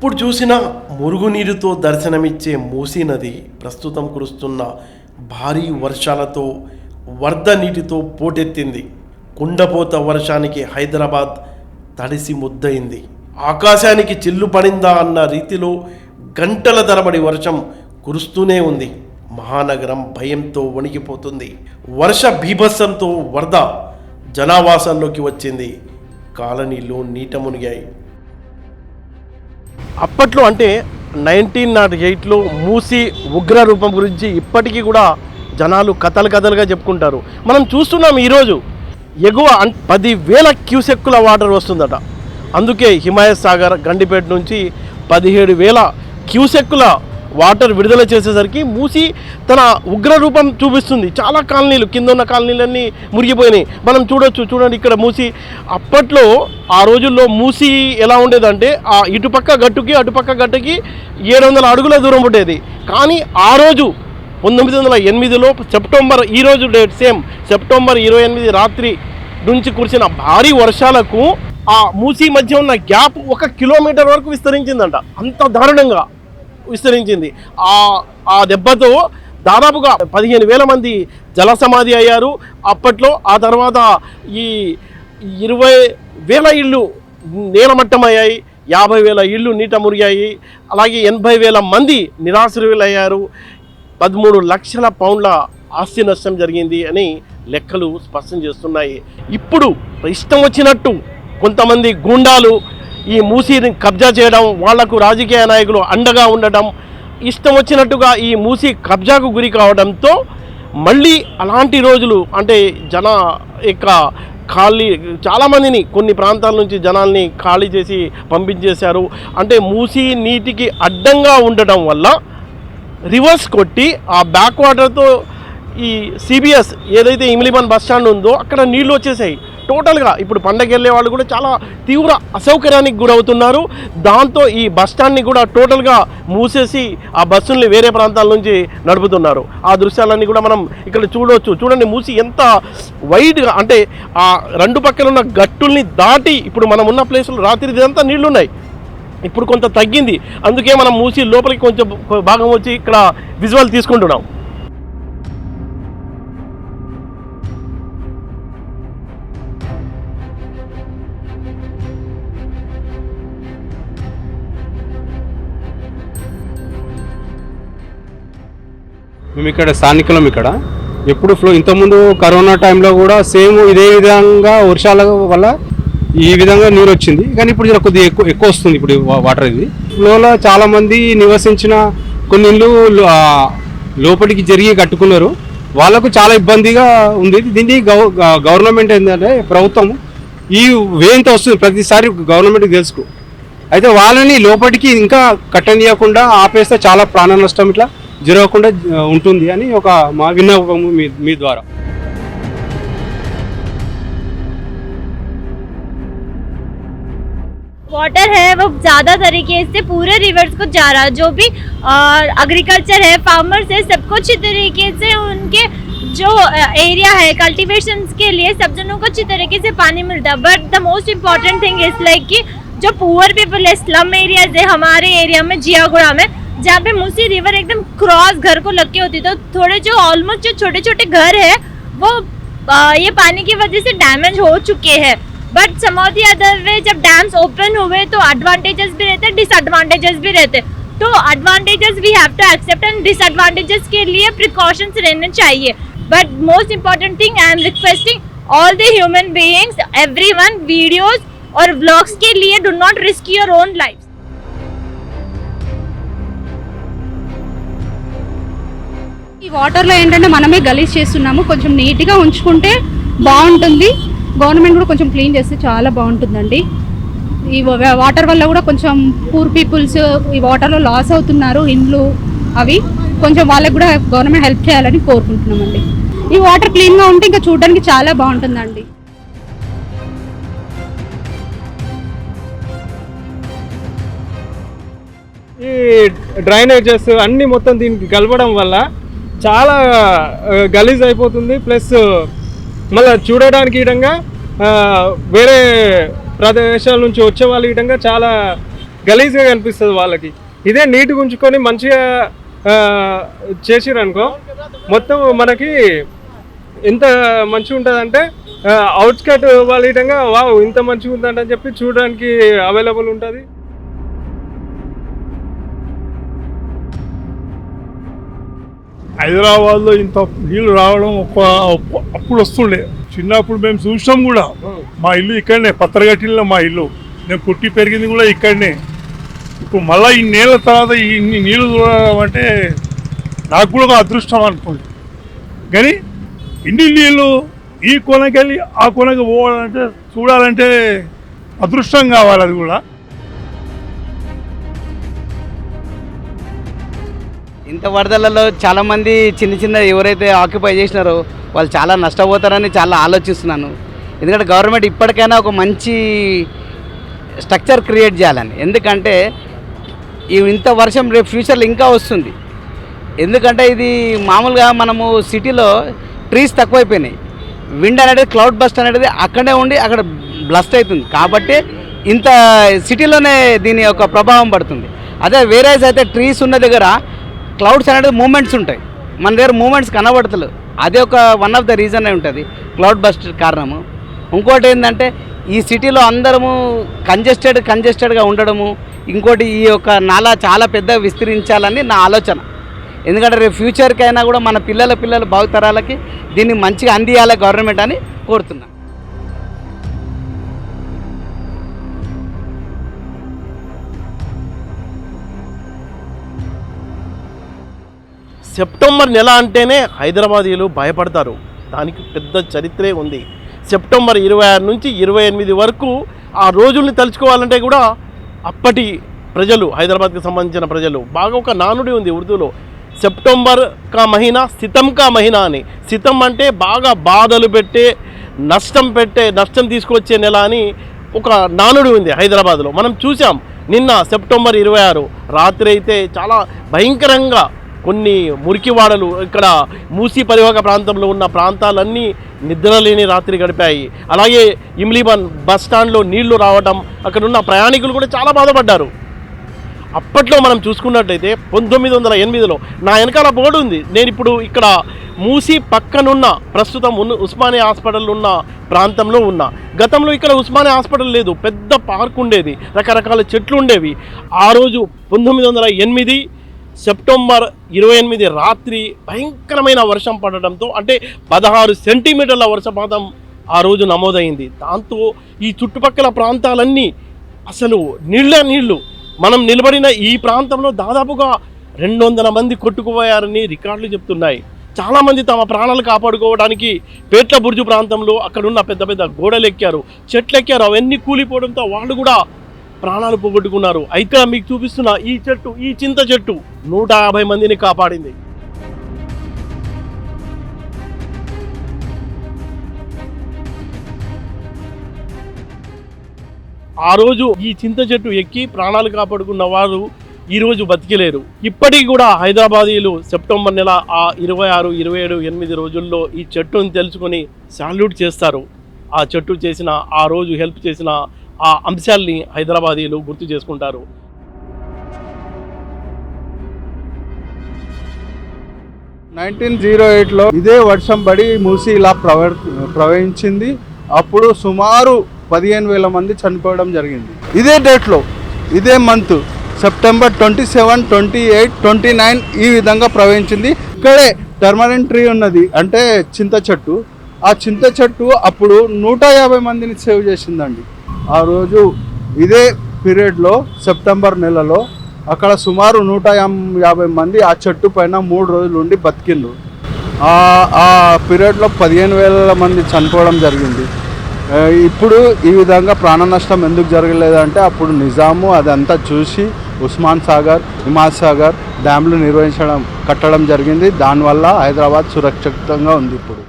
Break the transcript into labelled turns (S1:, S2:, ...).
S1: ఎప్పుడు చూసినా మురుగునీరుతో దర్శనమిచ్చే మూసీ నది ప్రస్తుతం కురుస్తున్న భారీ వర్షాలతో వరద నీటితో పోటెత్తింది. కుండపోత వర్షానికి హైదరాబాద్ తడిసి ముద్దయింది. ఆకాశానికి చిల్లు పడిందా అన్న రీతిలో గంటల తరబడి వర్షం కురుస్తూనే ఉంది. మహానగరం భయంతో వణికిపోతుంది. వర్ష బీభత్సంతో వరద జనావాసాల్లోకి వచ్చింది. కాలనీలు నీట మునిగాయి. అప్పట్లో అంటే 1908లో మూసీ ఉగ్ర రూపం గురించి ఇప్పటికీ కూడా జనాలు కథలుగా చెప్పుకుంటారు. మనం చూస్తున్నాం ఈరోజు ఎగువ 10,000 క్యూసెక్కుల వాటర్ వస్తుందట. అందుకే హిమాయత్ సాగర్ గండిపేట నుంచి 17,000 క్యూసెక్కుల వాటర్ విడుదల చేసేసరికి మూసీ తన ఉగ్ర రూపం చూపిస్తుంది. చాలా కాలనీలు, కింద ఉన్న కాలనీలన్నీ మురిగిపోయినాయి. మనం చూడండి ఇక్కడ మూసీ. అప్పట్లో ఆ రోజుల్లో మూసీ ఎలా ఉండేదంటే ఆ ఇటుపక్క గట్టుకి అటుపక్క గట్టుకి 700 అడుగుల దూరం ఉండేది. కానీ ఆ రోజు 1908లో సెప్టెంబర్, ఈరోజు డేట్ సేమ్ సెప్టెంబర్ 28 రాత్రి నుంచి కురిసిన భారీ వర్షాలకు ఆ మూసీ మధ్య ఉన్న గ్యాప్ 1 కిలోమీటర్ వరకు విస్తరించిందంట. అంత దారుణంగా విస్తరించింది. ఆ దెబ్బతో దాదాపుగా 15,000 మంది జలసమాధి అయ్యారు అప్పట్లో. ఆ తర్వాత ఈ 20,000 ఇళ్ళు నేలమట్టమయ్యాయి, 50,000 ఇళ్ళు నీట మురిగాయి. అలాగే 80,000 మంది నిరాశ్రయులయ్యారు. 13 లక్షల పౌండ్ల ఆస్తి నష్టం జరిగింది అని లెక్కలు స్పష్టం చేస్తున్నాయి. ఇప్పుడు ఇష్టం వచ్చినట్టు కొంతమంది గూండాలు ఈ మూసీని కబ్జా చేయడం, వాళ్లకు రాజకీయ నాయకులు అండగా ఉండడం, ఇష్టం వచ్చినట్టుగా ఈ మూసీ కబ్జాకు గురి కావడంతో మళ్ళీ అలాంటి రోజులు అంటే జన యొక్క ఖాళీ చాలామందిని కొన్ని ప్రాంతాల నుంచి జనాల్ని ఖాళీ చేసి పంపించేశారు. అంటే మూసీ నీటికి అడ్డంగా ఉండడం వల్ల రివర్స్ కొట్టి ఆ బ్యాక్ వాటర్తో ఈ CBS ఏదైతే ఇమ్లిబన్ బస్ స్టాండ్ ఉందో అక్కడ నీళ్లు వచ్చేసాయి టోటల్గా. ఇప్పుడు పండగ వెళ్ళే వాళ్ళు కూడా చాలా తీవ్ర అసౌకర్యానికి గురవుతున్నారు. దాంతో ఈ బస్ స్టాండ్ని కూడా టోటల్గా మూసేసి ఆ బస్సుల్ని వేరే ప్రాంతాల నుంచి నడుపుతున్నారు. ఆ దృశ్యాలన్నీ కూడా మనం ఇక్కడ చూడవచ్చు. చూడండి మూసీ ఎంత వైడ్గా, అంటే ఆ రెండు పక్కన ఉన్న గట్టుల్ని దాటి ఇప్పుడు మనం ఉన్న ప్లేసులు రాత్రి ఇదంతా నీళ్లు ఉన్నాయి. ఇప్పుడు కొంత తగ్గింది. అందుకే మనం మూసీ లోపలికి కొంచెం భాగం వచ్చి ఇక్కడ విజువల్ తీసుకుంటున్నాం.
S2: మేము ఇక్కడ స్థానికులం. ఇక్కడ ఎప్పుడు ఫ్లో, ఇంతకుముందు కరోనా టైంలో కూడా సేమ్ ఇదే విధంగా వర్షాల వల్ల ఈ విధంగా నీరు వచ్చింది. కానీ ఇప్పుడు కొద్దిగా ఎక్కువ వస్తుంది ఇప్పుడు వాటర్. ఇది ఫ్లోలో చాలామంది నివసించిన కొన్ని ఇళ్ళు లోపలికి జరిగి కట్టుకున్నారు. వాళ్ళకు చాలా ఇబ్బందిగా ఉంది. దీన్ని గవర్నమెంట్ ఏంటంటే ప్రభుత్వం ఈ వేంత వస్తుంది ప్రతిసారి గవర్నమెంట్కి తెలుసుకో. అయితే వాళ్ళని లోపలికి ఇంకా కట్టనీయకుండా ఆపేస్తే చాలా ప్రాణ నష్టం ఇట్లా జరగకుండా ఉంటుంది అని ఒక మా విన్నపము మీ ద్వారా.
S3: वाटर है वो ज़्यादा तरीके से पूरे रिवर्स को जा रहा है. जो भी एग्रीकल्चर है, फार्मर्स है, सबको अच्छी तरीके से उनके जो एरिया है कल्टीवेशंस के लिए सब जनों को अच्छी तरीके से पानी मिलता है. But the most important thing is like कि जो पुअर पीपल है, स्लम एरियाज है हमारे एरिया में जियागुड़ा में, जहाँ पे मूसी रिवर एकदम क्रॉस घर को लग के होती, तो थोड़े जो ऑलमोस्ट जो छोटे छोटे घर है वो ये पानी की वजह से डैमेज हो चुके हैं. But some of the other way जब डैम्स ओपन हुए तो एडवांटेजेस भी रहते, डिसएडवांटेजेस भी रहते. तो advantages we have to accept and disadvantages के लिए प्रिकॉशंस रहने चाहिए. But most important thing I am requesting all the human beings, everyone, videos और व्लॉग्स के लिए do not risk your own life.
S4: ఈ వాటర్లో ఏంటంటే మనమే గలీజ్ చేస్తున్నాము. కొంచెం నీట్గా ఉంచుకుంటే బాగుంటుంది. గవర్నమెంట్ కూడా కొంచెం క్లీన్ చేస్తే చాలా బాగుంటుందండి. ఈ వాటర్ వల్ల కూడా కొంచెం పూర్ పీపుల్స్ ఈ వాటర్లో లాస్ అవుతున్నారు ఇండ్లు అవి. కొంచెం వాళ్ళకి కూడా గవర్నమెంట్ హెల్ప్ చేయాలని కోరుకుంటున్నామండి. ఈ వాటర్ క్లీన్గా ఉంటే ఇంకా చూడడానికి చాలా బాగుంటుందండి.
S2: ఈ డ్రైనేజెస్ అన్నీ మొత్తం దీనికి కలపడం వల్ల చాలా గలీజ్ అయిపోతుంది. ప్లస్ మళ్ళీ చూడడానికి విధంగా వేరే ప్రదేశాల నుంచి వచ్చే వాళ్ళ విధంగా చాలా
S5: గలీజ్గా కనిపిస్తుంది వాళ్ళకి. ఇదే నీట్గా ఉంచుకొని మంచిగా చేసిరనుకో మొత్తం మనకి ఎంత మంచిగా ఉంటుందంటే అవుట్స్కట్ వాళ్ళ విధంగా వావ్ ఇంత మంచిగా ఉందంటని చెప్పి చూడడానికి అవైలబుల్ ఉంటుంది.
S6: హైదరాబాద్లో ఇంత నీళ్ళు రావడం అప్పుడు వస్తుండే. చిన్నప్పుడు మేము చూసాం కూడా. మా ఇల్లు ఇక్కడనే, పత్రగట్టిలో మా ఇల్లు. నేను పుట్టి పెరిగింది కూడా ఇక్కడనే. ఇప్పుడు మళ్ళీ ఈ నీళ్ళ తర్వాత ఇన్ని నీళ్ళు చూడడం అంటే నాకు కూడా ఒక అదృష్టం అనుకోండి. కానీ ఇన్ని నీళ్ళు ఈ కొనకి వెళ్ళి ఆ కొనకి పోవాలంటే చూడాలంటే అదృష్టం కావాలి. అది కూడా
S7: ఇంత వరదలలో చాలామంది చిన్న చిన్న ఎవరైతే ఆక్యుపై చేసినారో వాళ్ళు చాలా నష్టపోతారని చాలా ఆలోచిస్తున్నాను. ఎందుకంటే గవర్నమెంట్ ఇప్పటికైనా ఒక మంచి స్ట్రక్చర్ క్రియేట్ చేయాలని. ఎందుకంటే ఇంత వర్షం రేపు ఫ్యూచర్లో ఇంకా వస్తుంది. ఎందుకంటే ఇది మామూలుగా మనము సిటీలో ట్రీస్ తక్కువైపోయినాయి. విండ్ అనేది క్లౌడ్ బస్ట్ అనేది అక్కడే ఉండి అక్కడ బ్లస్ట్ అవుతుంది. కాబట్టి ఇంత సిటీలోనే దీని యొక్క ప్రభావం పడుతుంది. అదే వేరేస్ అయితే ట్రీస్ ఉన్న దగ్గర క్లౌడ్స్ అనేది మూమెంట్స్ ఉంటాయి. మన దగ్గర మూమెంట్స్ కనబడతలేవు. అదే ఒక వన్ ఆఫ్ ద రీజన్ అయి ఉంటుంది క్లౌడ్ బస్ట్ కారణము. ఇంకోటి ఏంటంటే ఈ సిటీలో అందరము కంజెస్టెడ్గా ఉండడము. ఇంకోటి ఈ యొక్క నాలా చాలా పెద్దగా విస్తరించాలని నా ఆలోచన. ఎందుకంటే రేపు ఫ్యూచర్కైనా కూడా మన పిల్లల భావితరాలకి దీన్ని మంచిగా అందియాలి గవర్నమెంట్ అని కోరుతున్నాను.
S1: సెప్టెంబర్ నెల అంటేనే హైదరాబాదీలు భయపడతారు. దానికి పెద్ద చరిత్రే ఉంది. సెప్టెంబర్ 26 నుంచి 28 వరకు ఆ రోజుల్ని తలుచుకోవాలంటే కూడా అప్పటి ప్రజలు, హైదరాబాద్కి సంబంధించిన ప్రజలు బాగా ఒక నానుడి ఉంది ఉర్దూలో, సెప్టెంబర్ కా మహీనా సితం కా మహీనా అని. సితం అంటే బాగా బాధలు పెట్టే, నష్టం తీసుకొచ్చే నెల అని ఒక నానుడి ఉంది హైదరాబాద్లో. మనం చూసాం నిన్న సెప్టెంబర్ 26 రాత్రి అయితే చాలా భయంకరంగా కొన్ని మురికివాడలు, ఇక్కడ మూసీ పరివాహక ప్రాంతంలో ఉన్న ప్రాంతాలన్నీ నిద్రలేని రాత్రి గడిపాయి. అలాగే ఇమ్లీబన్ బస్ స్టాండ్లో నీళ్లు రావడం, అక్కడ ఉన్న ప్రయాణికులు కూడా చాలా బాధపడ్డారు. అప్పట్లో మనం చూసుకున్నట్లయితే 1908లో నా వెనకాల బోర్డు ఉంది. నేను ఇప్పుడు ఇక్కడ మూసీ పక్కనున్న ప్రస్తుతం ఉస్మానియా హాస్పిటల్ ఉన్న ప్రాంతంలో ఉన్నా. గతంలో ఇక్కడ ఉస్మానియా హాస్పిటల్ లేదు, పెద్ద పార్క్ ఉండేది, రకరకాల చెట్లు ఉండేవి. ఆ రోజు 1908 సెప్టెంబర్ 28 రాత్రి భయంకరమైన వర్షం పడడంతో, అంటే 16 సెంటీమీటర్ల వర్షపాతం ఆ రోజు నమోదైంది. దాంతో ఈ చుట్టుపక్కల ప్రాంతాలన్నీ అసలు నీళ్ళు. మనం నిలబడిన ఈ ప్రాంతంలో దాదాపుగా 200 మంది కొట్టుకుపోయారని రికార్డులు చెప్తున్నాయి. చాలామంది తమ ప్రాణాలు కాపాడుకోవడానికి పేట్ల బుర్జు ప్రాంతంలో అక్కడున్న పెద్ద పెద్ద గోడలు ఎక్కారు, చెట్లు ఎక్కారు. అవన్నీ కూలిపోవడంతో వాళ్ళు కూడా ప్రాణాలు పోగొట్టుకున్నారు. అయితే మీకు చూపిస్తున్న ఈ చింత చెట్టు 150 మందిని కాపాడింది. ఆ రోజు ఈ చింత చెట్టు ఎక్కి ప్రాణాలు కాపాడుకున్న వారు ఈరోజు బతికిలేరు. ఇప్పటికి కూడా హైదరాబాదీలు సెప్టెంబర్ నెల ఆ 26, 27, 8 రోజుల్లో ఈ చెట్టుని తెలుసుకొని సాల్యూట్ చేస్తారు. ఆ చెట్టు చేసిన, ఆ రోజు హెల్ప్ చేసిన ఆ అంశాల్ని హైదరాబాదీలు గుర్తు చేసుకుంటారు.
S8: 1908లో ఇదే వర్షం పడి మూసి ఇలా ప్రవహించింది. అప్పుడు సుమారు 15,000 మంది చనిపోవడం జరిగింది. ఇదే డేట్లో, ఇదే మంత్ సెప్టెంబర్ 27, 28, 29 ఈ విధంగా ప్రవహించింది. ఇక్కడే టర్మరెంట్ ట్రీ ఉన్నది, అంటే చింత చెట్టు. ఆ చింత చెట్టు అప్పుడు 150 మందిని సేవ్ చేసిందండి. ఆ రోజు ఇదే పీరియడ్లో సెప్టెంబర్ నెలలో అక్కడ సుమారు 150 మంది ఆ చెట్టు పైన 3 రోజులు ఉండి బతికిండ్రు. ఆ పీరియడ్లో 15,000 మంది చనిపోవడం జరిగింది. ఇప్పుడు ఈ విధంగా ప్రాణ నష్టం ఎందుకు జరగలేదంటే అప్పుడు నిజాము అదంతా చూసి ఉస్మాన్ సాగర్, హిమాయత్ సాగర్ డ్యామ్లు కట్టడం జరిగింది. దానివల్ల హైదరాబాద్ సురక్షితంగా ఉంది ఇప్పుడు.